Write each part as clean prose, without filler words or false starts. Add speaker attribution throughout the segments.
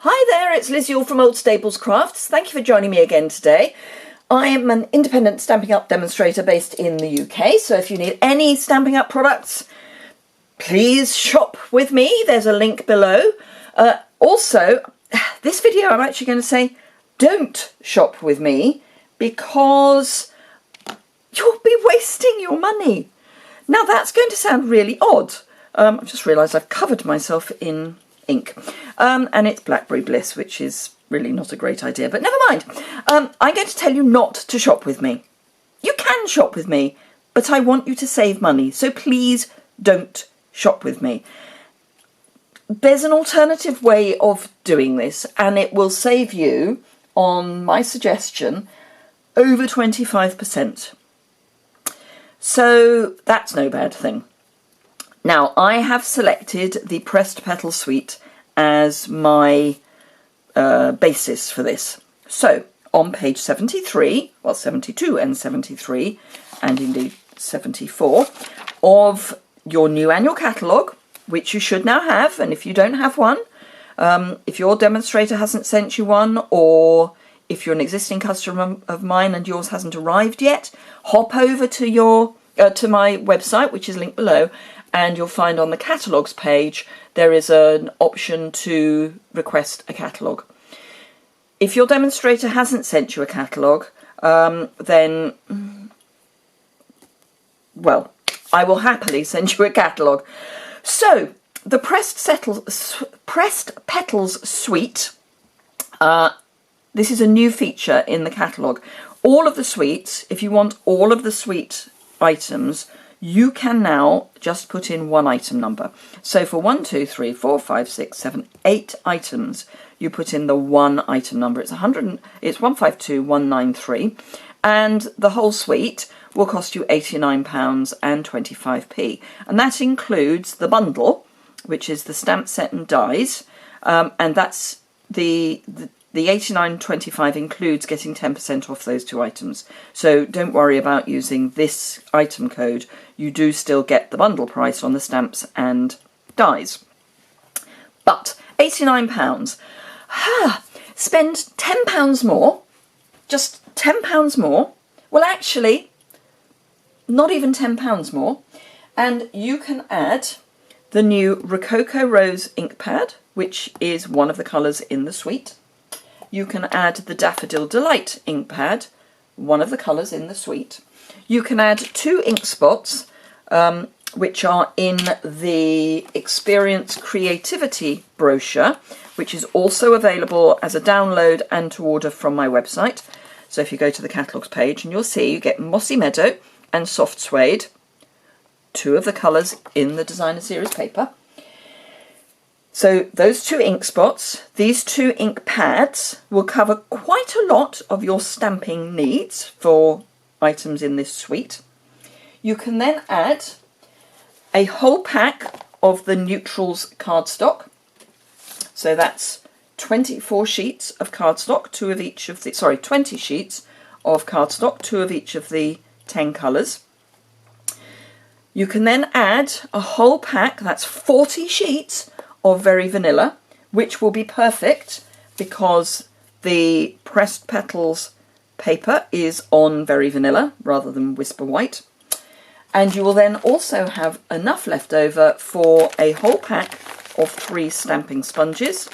Speaker 1: Hi there, it's Liz Yuille from Old Staples Crafts. Thank you for joining me again today. I am an independent Stampin' Up demonstrator based in the UK, so if you need any Stampin' Up products, please shop with me. There's a link below. Also, this video I'm actually going to say, don't shop with me because you'll be wasting your money. Now that's going to sound really odd. I've just realised I've covered myself in ink, and it's Blackberry Bliss, which is really not a great idea, but never mind. I'm going to tell you not to shop with me. You can shop with me, but I want you to save money, so please don't shop with me. There's an alternative way of doing this, and it will save you, on my suggestion, over 25%. So that's no bad thing. Now, I have selected the Pressed Petal Suite as my basis for this. So, on page 73, well 72 and 73, and indeed 74, of your new annual catalogue, which you should now have, and if you don't have one, if your demonstrator hasn't sent you one, or if you're an existing customer of mine and yours hasn't arrived yet, hop over to your to my website, which is linked below, and you'll find on the catalogues page there is an option to request a catalogue. If your demonstrator hasn't sent you a catalogue, then, well, I will happily send you a catalogue. So, the Pressed Petals Suite, this is a new feature in the catalogue. All of the suites, if you want all of the suite items, you can now just put in one item number. So for 1, 2, 3, 4, 5, 6, 7, 8 items, you put in the one item number. It's 152193, and the whole suite will cost you £89.25, and that includes the bundle, which is the stamp set and dies, and that's the £89.25 includes getting 10% off those two items. So don't worry about using this item code. You do still get the bundle price on the stamps and dies. But £89. Spend £10 more, just £10 more. Well, actually, not even £10 more. And you can add the new Rococo Rose ink pad, which is one of the colours in the suite. You can add the Daffodil Delight ink pad, one of the colours in the suite. You can add 2 ink spots, which are in the Experience Creativity brochure, which is also available as a download and to order from my website. So if you go to the catalogues page, and you'll see you get Mossy Meadow and Soft Suede, 2 of the colours in the designer series paper. So those 2 ink spots, these 2 ink pads will cover quite a lot of your stamping needs for items in this suite. You can then add a whole pack of the Neutrals cardstock. So that's 24 sheets of cardstock, 2 of each of the, 20 sheets of cardstock, 2 of each of the 10 colours. You can then add a whole pack, that's 40 sheets of Very Vanilla, which will be perfect because the Pressed Petals paper is on Very Vanilla rather than Whisper White. And you will then also have enough left over for a whole pack of 3 stamping sponges,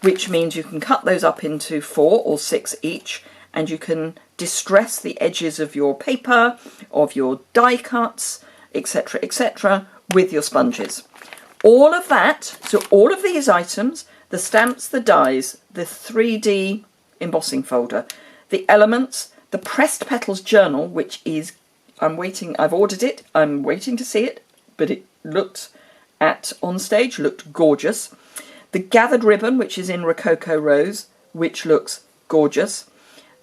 Speaker 1: which means you can cut those up into 4 or 6 each, and you can distress the edges of your paper, of your die cuts, etc., etc., with your sponges. All of that, so all of these items, the stamps, the dies, the 3D embossing folder, the elements, the Pressed Petals journal, which is, I've ordered it, I'm waiting to see it, but it looked on stage, looked gorgeous. The gathered ribbon, which is in Rococo Rose, which looks gorgeous.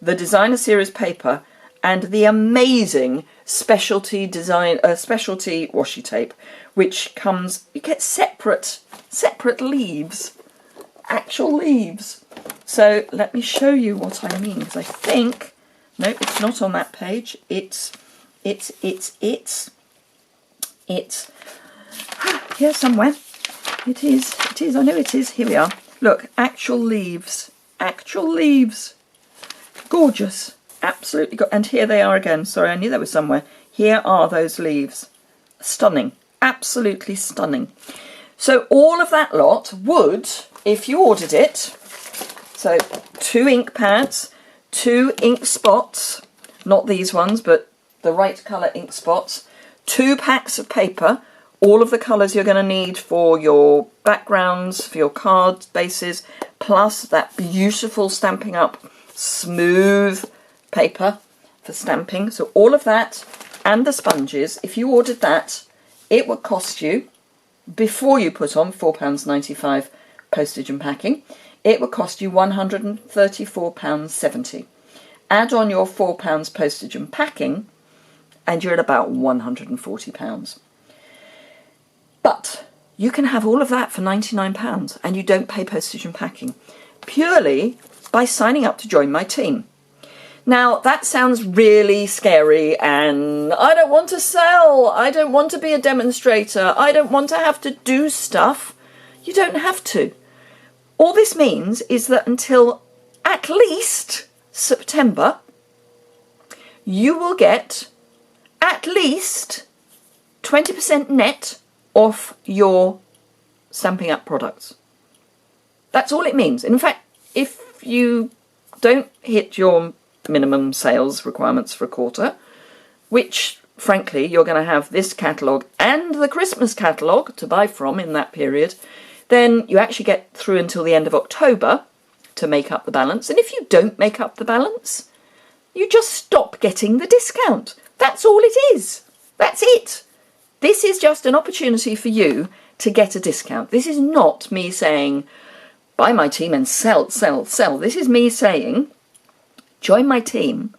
Speaker 1: The designer series paper, and the amazing specialty washi tape, which comes, you get separate leaves, actual leaves. So let me show you what I mean, because I think, no, it's not on that page. It's here somewhere. It is, I know it is, here we are. Look, actual leaves. Actual leaves. Gorgeous. Absolutely. And here they are again. Sorry, I knew they were somewhere. Here are those leaves. Stunning. Absolutely stunning. So all of that lot would, if you ordered it, so 2 ink pads, 2 ink spots, not these ones, but the right colour ink spots, 2 packs of paper, all of the colours you're going to need for your backgrounds, for your card bases, plus that beautiful Stampin' Up! Smooth paper for stamping. So all of that and the sponges, if you ordered that, it would cost you, before you put on £4.95 postage and packing, it would cost you £134.70. Add on your £4 postage and packing, and you're at about £140. But you can have all of that for £99 and you don't pay postage and packing, purely by signing up to join my team. Now, that sounds really scary, and I don't want to sell, I don't want to be a demonstrator, I don't want to have to do stuff. You don't have to. All this means is that until at least September, you will get at least 20% net off your Stampin' Up! Products. That's all it means. In fact, if you don't hit your minimum sales requirements for a quarter, which frankly you're going to have this catalogue and the Christmas catalogue to buy from in that period, then you actually get through until the end of October to make up the balance. And if you don't make up the balance, you just stop getting the discount. That's all it is. That's it. This is just an opportunity for you to get a discount. This is not me saying, buy my team and sell, sell, sell. This is me saying, join my team,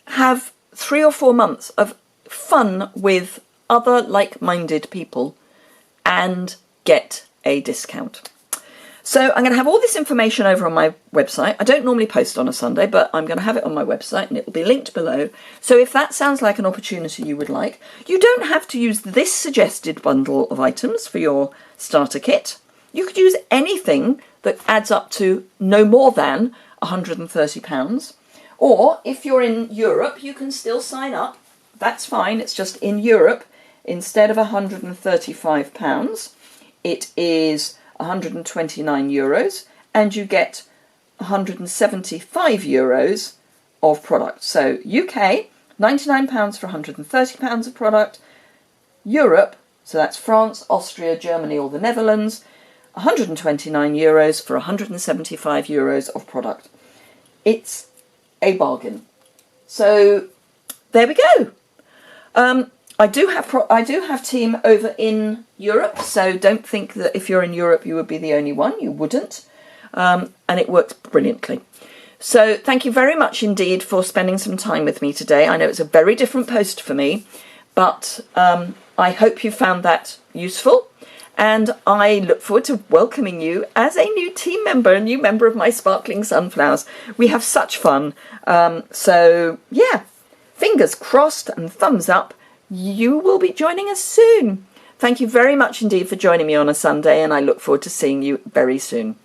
Speaker 1: have 3 or 4 months of fun with other like-minded people, and get a discount. So I'm going to have all this information over on my website. I don't normally post on a Sunday, but I'm going to have it on my website and it will be linked below. So if that sounds like an opportunity you would like, you don't have to use this suggested bundle of items for your starter kit. You could use anything that adds up to no more than £130. Or if you're in Europe, you can still sign up. That's fine. It's just in Europe, instead of £135, it is €129, and you get €175 of product. So UK, £99 for £130 of product. Europe, so that's France, Austria, Germany, or the Netherlands, €129 for €175 of product. It's a bargain. So there we go. I do have team over in Europe, so don't think that if you're in Europe you would be the only one. You wouldn't. And it works brilliantly. So thank you very much indeed for spending some time with me today. I know it's a very different post for me, but I hope you found that useful. And I look forward to welcoming you as a new team member, a new member of my Sparkling Sunflowers. We have such fun. So yeah, fingers crossed and thumbs up. You will be joining us soon. Thank you very much indeed for joining me on a Sunday, and I look forward to seeing you very soon.